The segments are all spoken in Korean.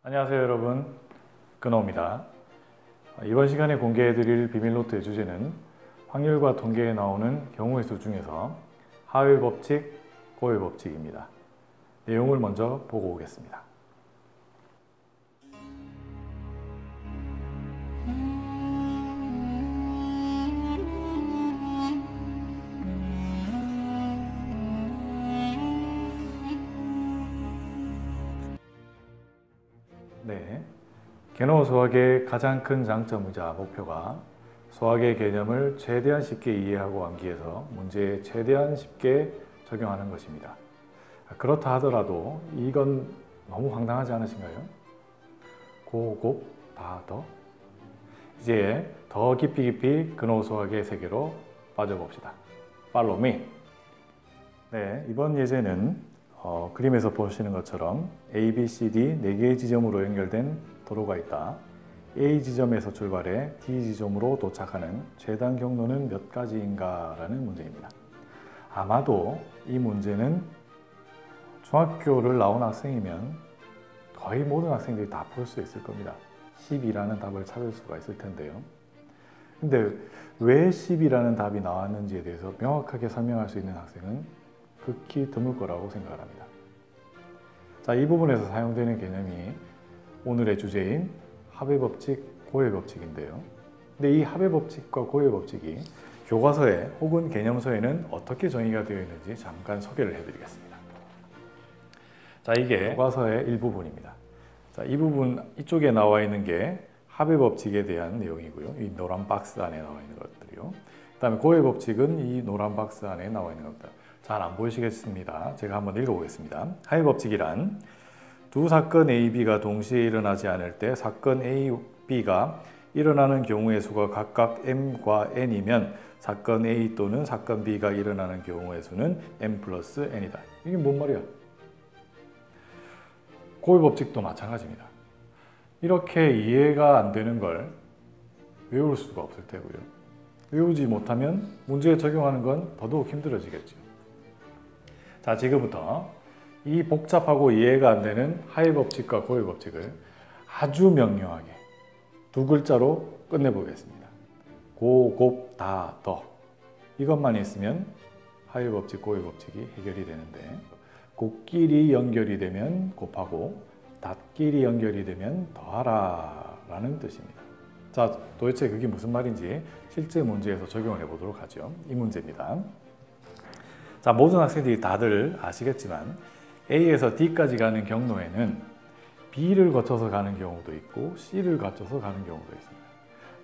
안녕하세요 여러분, 근호입니다. 이번 시간에 공개해드릴 비밀노트의 주제는 확률과 통계에 나오는 경우의 수 중에서 하위 법칙, 고의 법칙입니다. 내용을 먼저 보고 오겠습니다. 네, 개노 수학의 가장 큰 장점이자 목표가 수학의 개념을 최대한 쉽게 이해하고 암기해서 문제에 최대한 쉽게 적용하는 것입니다. 그렇다 하더라도 이건 너무 황당하지 않으신가요? 고, 곱, 다, 더. 이제 더 깊이 근호 수학의 세계로 빠져봅시다. Follow me. 네, 이번 예제는 그림에서 보시는 것처럼 A, B, C, D 4개의 지점으로 연결된 도로가 있다. A 지점에서 출발해 D 지점으로 도착하는 최단 경로는 몇 가지인가? 라는 문제입니다. 아마도 이 문제는 중학교를 나온 학생이면 거의 모든 학생들이 다 풀 수 있을 겁니다. 10이라는 답을 찾을 수가 있을 텐데요. 근데 왜 10이라는 답이 나왔는지에 대해서 명확하게 설명할 수 있는 학생은 극히 드물 거라고 생각합니다. 자, 이 부분에서 사용되는 개념이 오늘의 주제인 합의 법칙, 고의 법칙인데요. 근데 이 합의 법칙과 고의 법칙이 교과서에 혹은 개념서에는 어떻게 정의가 되어 있는지 잠깐 소개를 해드리겠습니다. 자, 이게 교과서의 일부분입니다. 자, 이 부분 이쪽에 나와 있는 게 합의 법칙에 대한 내용이고요. 이 노란 박스 안에 나와 있는 것들이요. 그 다음에 고의 법칙은 이 노란 박스 안에 나와 있는 것들. 잘 안 보이시겠습니다. 제가 한번 읽어보겠습니다. 합의 법칙이란 두 사건 A, B가 동시에 일어나지 않을 때 사건 A, B가 일어나는 경우의 수가 각각 M과 N이면 사건 A 또는 사건 B가 일어나는 경우의 수는 M 플러스 N이다. 이게 뭔 말이야? 고의 법칙도 마찬가지입니다. 이렇게 이해가 안 되는 걸 외울 수가 없을 테고요. 외우지 못하면 문제에 적용하는 건 더더욱 힘들어지겠죠. 자, 지금부터 이 복잡하고 이해가 안 되는 하위 법칙과 고의 법칙을 아주 명료하게 두 글자로 끝내보겠습니다. 고, 곱, 다, 더. 이것만 있으면 하위 법칙, 고의 법칙이 해결이 되는데 곱끼리 연결이 되면 곱하고 닷끼리 연결이 되면 더하라 라는 뜻입니다. 자, 도대체 그게 무슨 말인지 실제 문제에서 적용을 해보도록 하죠. 이 문제입니다. 자, 모든 학생들이 다들 아시겠지만 A에서 D까지 가는 경로에는 B를 거쳐서 가는 경우도 있고 C를 거쳐서 가는 경우도 있습니다.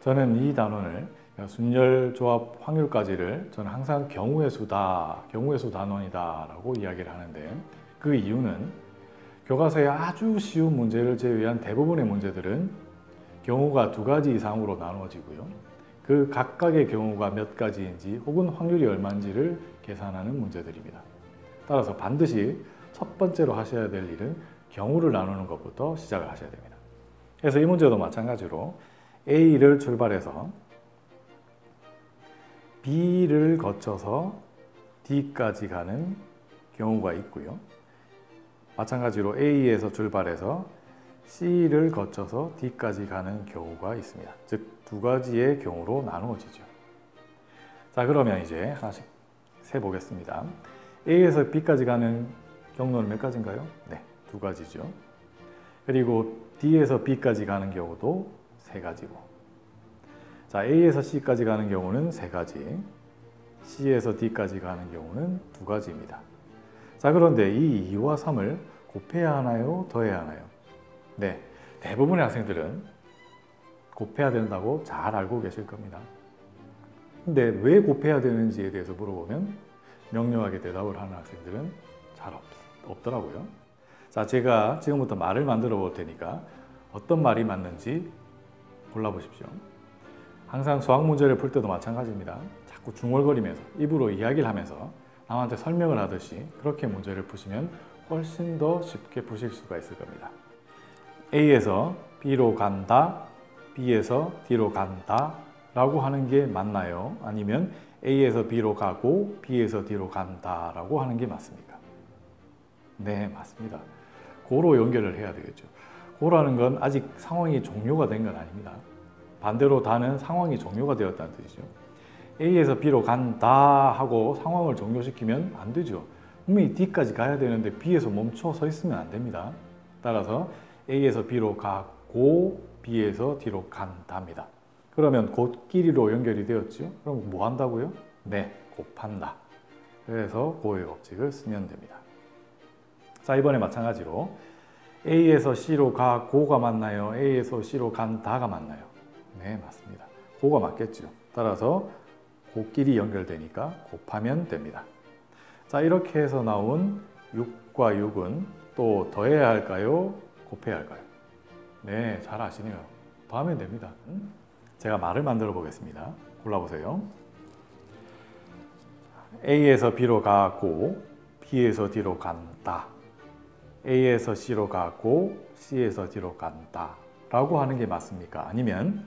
저는 이 단원을 순열, 조합, 확률까지를 저는 항상 경우의 수다, 경우의 수 단원이다 라고 이야기를 하는데 그 이유는 교과서의 아주 쉬운 문제를 제외한 대부분의 문제들은 경우가 2가지 이상으로 나누어지고요. 그 각각의 경우가 몇 가지인지 혹은 확률이 얼마인지를 계산하는 문제들입니다. 따라서 반드시 첫 번째로 하셔야 될 일은 경우를 나누는 것부터 시작을 하셔야 됩니다. 그래서 이 문제도 마찬가지로 A를 출발해서 B를 거쳐서 D까지 가는 경우가 있고요. 마찬가지로 A에서 출발해서 C를 거쳐서 D까지 가는 경우가 있습니다. 즉, 2가지의 경우로 나누어지죠. 자, 그러면 이제 하나씩 세보겠습니다. A에서 B까지 가는 경로는 몇 가지인가요? 네, 2가지죠. 그리고 D에서 B까지 가는 경우도 3가지고, 자, A에서 C까지 가는 경우는 3가지, C에서 D까지 가는 경우는 2가지입니다. 자, 그런데 이 2와 3을 곱해야 하나요? 더해야 하나요? 네, 대부분의 학생들은 곱해야 된다고 잘 알고 계실 겁니다. 근데 왜 곱해야 되는지에 대해서 물어보면 명료하게 대답을 하는 학생들은 잘 없더라고요. 자, 제가 지금부터 말을 만들어 볼 테니까 어떤 말이 맞는지 골라보십시오. 항상 수학 문제를 풀 때도 마찬가지입니다. 자꾸 중얼거리면서 입으로 이야기를 하면서 남한테 설명을 하듯이 그렇게 문제를 푸시면 훨씬 더 쉽게 푸실 수가 있을 겁니다. A에서 B로 간다, B에서 D로 간다 라고 하는 게 맞나요? 아니면 A에서 B로 가고 B에서 D로 간다 라고 하는 게 맞습니까? 네, 맞습니다. 고로 연결을 해야 되겠죠. 고라는 건 아직 상황이 종료가 된 건 아닙니다. 반대로 다는 상황이 종료가 되었다는 뜻이죠. A에서 B로 간다 하고 상황을 종료시키면 안 되죠. 분명히 D까지 가야 되는데 B에서 멈춰 서 있으면 안 됩니다. 따라서 A에서 B로 가고 B에서 D로 간답니다. 그러면 곧길이로 연결이 되었죠. 그럼 뭐 한다고요? 네, 곱한다. 그래서 고의 법칙을 쓰면 됩니다. 자, 이번에 마찬가지로 A에서 C로 가고가 맞나요? A에서 C로 간다가 맞나요? 네, 맞습니다. 고가 맞겠죠. 따라서 고끼리 연결되니까 곱하면 됩니다. 자, 이렇게 해서 나온 6과 6은 또 더해야 할까요? 곱해야 할까요? 네, 잘 아시네요. 더하면 됩니다. 제가 말을 만들어 보겠습니다. 골라보세요. A에서 B로 가고 B에서 D로 간다. A에서 C로 가고 C에서 D로 간다 라고 하는 게 맞습니까? 아니면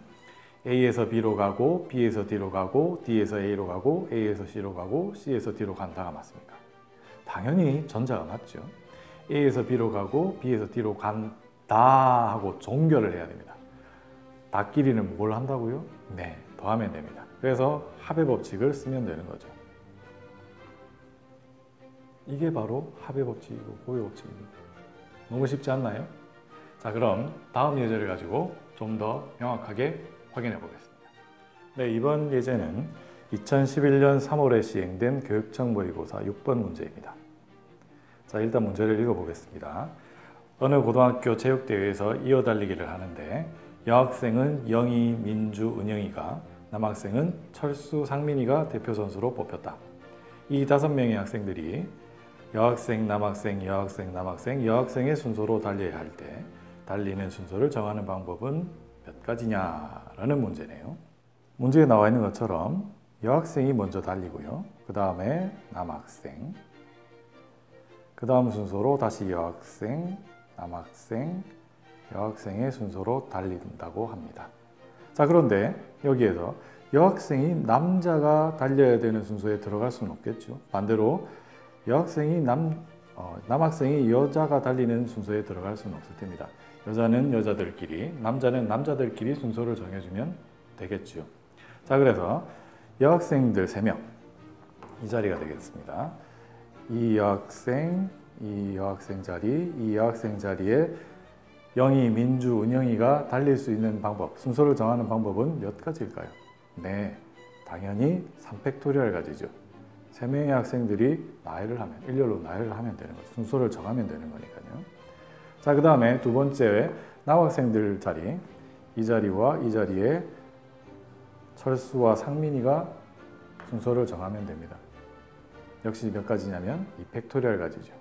A에서 B로 가고 B에서 D로 가고 D에서 A로 가고 A에서 C로 가고 C에서 D로 간다가 맞습니까? 당연히 전자가 맞죠. A에서 B로 가고 B에서 D로 간다 하고 종결을 해야 됩니다. 닫끼리는 뭘 한다고요? 네, 더하면 됩니다. 그래서 합의 법칙을 쓰면 되는 거죠. 이게 바로 합의 법칙이고 고의 법칙입니다. 너무 쉽지 않나요? 자, 그럼 다음 예제를 가지고 좀 더 명확하게 확인해 보겠습니다. 네, 이번 예제는 2011년 3월에 시행된 교육청 모의고사 6번 문제입니다. 자, 일단 문제를 읽어보겠습니다. 어느 고등학교 체육대회에서 이어달리기를 하는데 여학생은 영희, 민주, 은영이가, 남학생은 철수, 상민이가 대표 선수로 뽑혔다. 이 5명의 학생들이 여학생, 남학생, 여학생, 남학생, 여학생의 순서로 달려야 할 때 달리는 순서를 정하는 방법은 몇 가지냐라는 문제네요. 문제에 나와 있는 것처럼 여학생이 먼저 달리고요. 그 다음에 남학생, 그 다음 순서로 다시 여학생, 남학생, 여학생의 순서로 달린다고 합니다. 자, 그런데 여기에서 여학생이 남자가 달려야 되는 순서에 들어갈 수는 없겠죠. 반대로 여학생이 남학생이 여자가 달리는 순서에 들어갈 수는 없을 텐니다. 여자는 여자들끼리, 남자는 남자들끼리 순서를 정해주면 되겠죠. 자, 그래서 여학생들 3명, 이 자리가 되겠습니다. 이 여학생 자리, 이 여학생 자리에 영희, 민주, 은영이가 달릴 수 있는 방법, 순서를 정하는 방법은 몇 가지일까요? 네, 당연히 3팩토리얼 가지죠. 3명의 학생들이 나열을 하면, 일렬로 나열을 하면 되는 거죠. 순서를 정하면 되는 거니까요. 자, 그 다음에 두 번째 남학생들 자리, 이 자리와 이 자리에 철수와 상민이가 순서를 정하면 됩니다. 역시 몇 가지냐면 2팩토리얼 가지죠.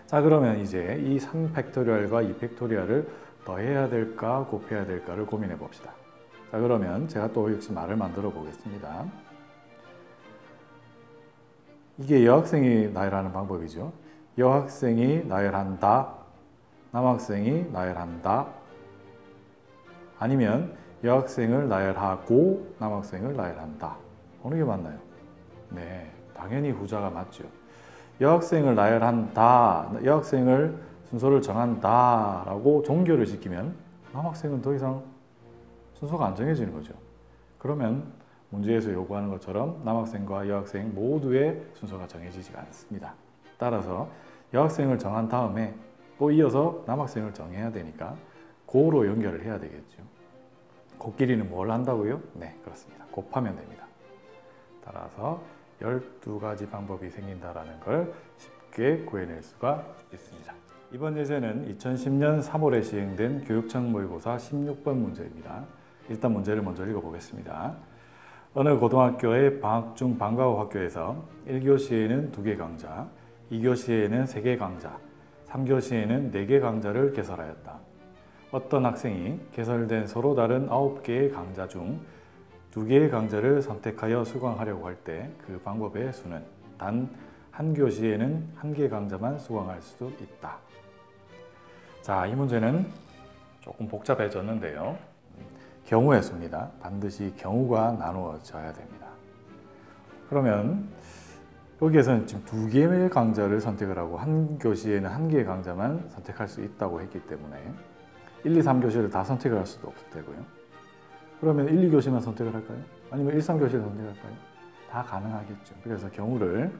자, 그러면 이제 이 3팩토리얼과 2팩토리얼을 더해야 될까 곱해야 될까를 고민해 봅시다. 자, 그러면 제가 또 역시 말을 만들어 보겠습니다. 이게 여학생이 나열하는 방법이죠. 여학생이 나열한다, 남학생이 나열한다, 아니면 여학생을 나열하고 남학생을 나열한다. 어느 게 맞나요? 네, 당연히 후자가 맞죠. 여학생을 나열한다, 여학생을 순서를 정한다 라고 종결을 시키면 남학생은 더 이상 순서가 안 정해지는 거죠. 그러면 문제에서 요구하는 것처럼 남학생과 여학생 모두의 순서가 정해지지가 않습니다. 따라서 여학생을 정한 다음에 또 이어서 남학생을 정해야 되니까 고로 연결을 해야 되겠죠. 곱끼리는 뭘 한다고요? 네, 그렇습니다. 곱하면 됩니다. 따라서 12가지 방법이 생긴다는 걸 쉽게 구해낼 수가 있습니다. 이번 예제는 2010년 3월에 시행된 교육청 모의고사 16번 문제입니다. 일단 문제를 먼저 읽어보겠습니다. 어느 고등학교의 방학 중 방과 후 학교에서 1교시에는 2개 강좌, 2교시에는 3개 강좌, 3교시에는 4개 강좌를 개설하였다. 어떤 학생이 개설된 서로 다른 9개의 강좌 중 2개의 강좌를 선택하여 수강하려고 할 때 그 방법의 수는 단 한 교시에는 1개 강좌만 수강할 수 있다. 자, 이 문제는 조금 복잡해졌는데요. 경우의 수입니다. 반드시 경우가 나누어져야 됩니다. 그러면 여기에서는 지금 2개의 강좌를 선택을 하고 한 교시에는 1개의 강좌만 선택할 수 있다고 했기 때문에 1, 2, 3교시를 다 선택을 할 수도 없을 테고요. 그러면 1, 2교시만 선택을 할까요? 아니면 1, 3교시를 선택할까요? 다 가능하겠죠. 그래서 경우를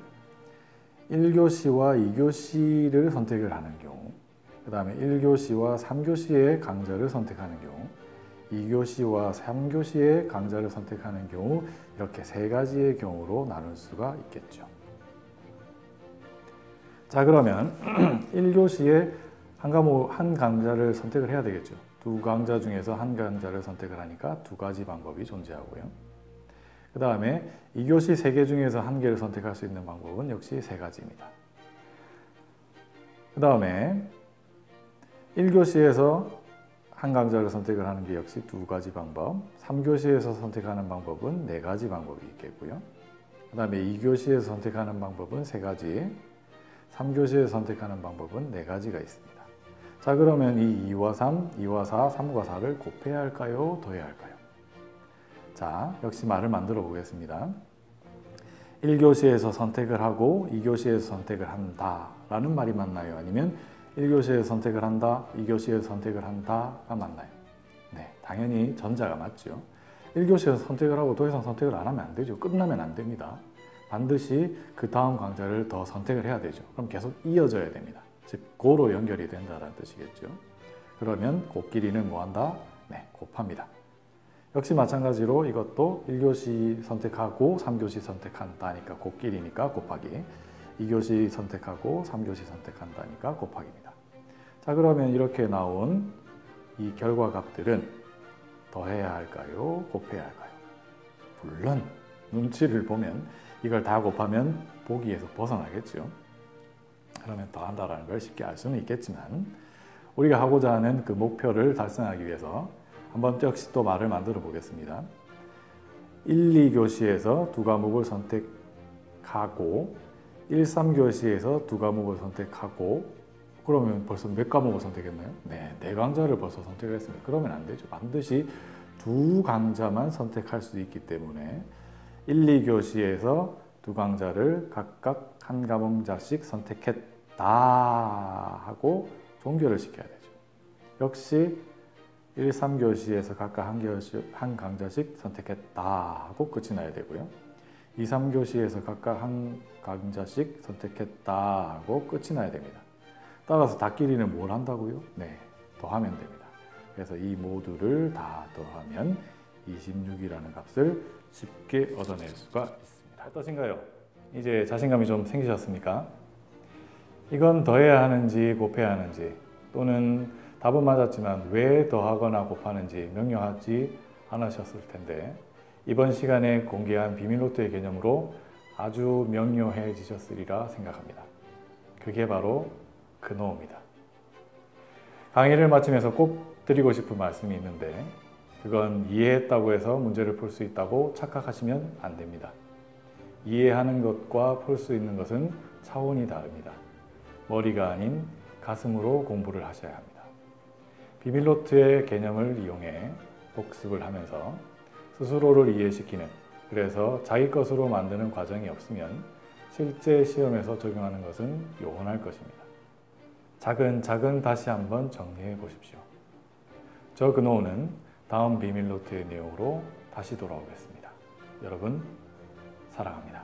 1교시와 2교시를 선택을 하는 경우, 그 다음에 1교시와 3교시의 강좌를 선택하는 경우, 2교시와 3교시의 강좌를 선택하는 경우, 이렇게 3가지의 경우로 나눌 수가 있겠죠. 자, 그러면 1교시에 한 강좌를 선택을 해야 되겠죠. 2강좌 중에서 한 강좌를 선택을 하니까 2가지 방법이 존재하고요. 그 다음에 2교시 3개 중에서 1개를 선택할 수 있는 방법은 역시 3가지입니다. 그 다음에 1교시에서 한 강좌를 선택을 하는 게 역시 2가지 방법, 3교시에서 선택하는 방법은 4가지 방법이 있겠고요. 그 다음에 2교시에서 선택하는 방법은 3가지, 3교시에서 선택하는 방법은 4가지가 있습니다. 자, 그러면 이 2와 3, 2와 4, 3과 4를 곱해야 할까요? 더해야 할까요? 자, 역시 말을 만들어 보겠습니다. 1교시에서 선택을 하고 2교시에서 선택을 한다 라는 말이 맞나요? 아니면 1교시에서 선택을 한다, 2교시에서 선택을 한다가 맞나요? 네, 당연히 전자가 맞죠. 1교시에서 선택을 하고 더 이상 선택을 안 하면 안 되죠. 끝나면 안 됩니다. 반드시 그 다음 강좌를 더 선택을 해야 되죠. 그럼 계속 이어져야 됩니다. 즉, 고로 연결이 된다는 뜻이겠죠. 그러면 곱끼리는 뭐 한다? 네, 곱합니다. 역시 마찬가지로 이것도 1교시 선택하고 3교시 선택한다니까 곱끼리니까 곱하기, 2교시 선택하고 3교시 선택한다니까 곱하기입니다. 자, 그러면 이렇게 나온 이 결과값들은 더해야 할까요? 곱해야 할까요? 물론 눈치를 보면 이걸 다 곱하면 보기에서 벗어나겠죠. 그러면 더한다라는 걸 쉽게 알 수는 있겠지만 우리가 하고자 하는 그 목표를 달성하기 위해서 한번 역시 또 말을 만들어 보겠습니다. 1, 2교시에서 2과목을 선택하고 1, 3교시에서 2과목을 선택하고 그러면 벌써 몇 과목을 선택했나요? 네, 4강좌를 벌써 선택을 했습니다. 그러면 안 되죠. 반드시 2강좌만 선택할 수 있기 때문에 1, 2교시에서 2강좌를 각각 한 과목자씩 선택했다 하고 종결을 시켜야 되죠. 역시 1, 3교시에서 각각 한 강좌씩 선택했다 하고 끝이 나야 되고요. 2, 3교시에서 각각 한 강좌씩 선택했다 하고 끝이 나야 됩니다. 따라서 닫끼리는 뭘 한다고요? 네, 더하면 됩니다. 그래서 이 모두를 다 더하면 26이라는 값을 쉽게 얻어낼 수가 있습니다. 어떠신가요? 이제 자신감이 좀 생기셨습니까? 이건 더해야 하는지 곱해야 하는지 또는 답은 맞았지만 왜 더하거나 곱하는지 명료하지 않으셨을 텐데 이번 시간에 공개한 비밀노트의 개념으로 아주 명료해지셨으리라 생각합니다. 그게 바로 근호입니다. 강의를 마치면서 꼭 드리고 싶은 말씀이 있는데 그건 이해했다고 해서 문제를 풀 수 있다고 착각하시면 안 됩니다. 이해하는 것과 풀 수 있는 것은 차원이 다릅니다. 머리가 아닌 가슴으로 공부를 하셔야 합니다. 비밀노트의 개념을 이용해 복습을 하면서 스스로를 이해시키는, 그래서 자기 것으로 만드는 과정이 없으면 실제 시험에서 적용하는 것은 요원할 것입니다. 차근차근 다시 한번 정리해 보십시오. 저 근호는 다음 비밀노트의 내용으로 다시 돌아오겠습니다. 여러분 사랑합니다.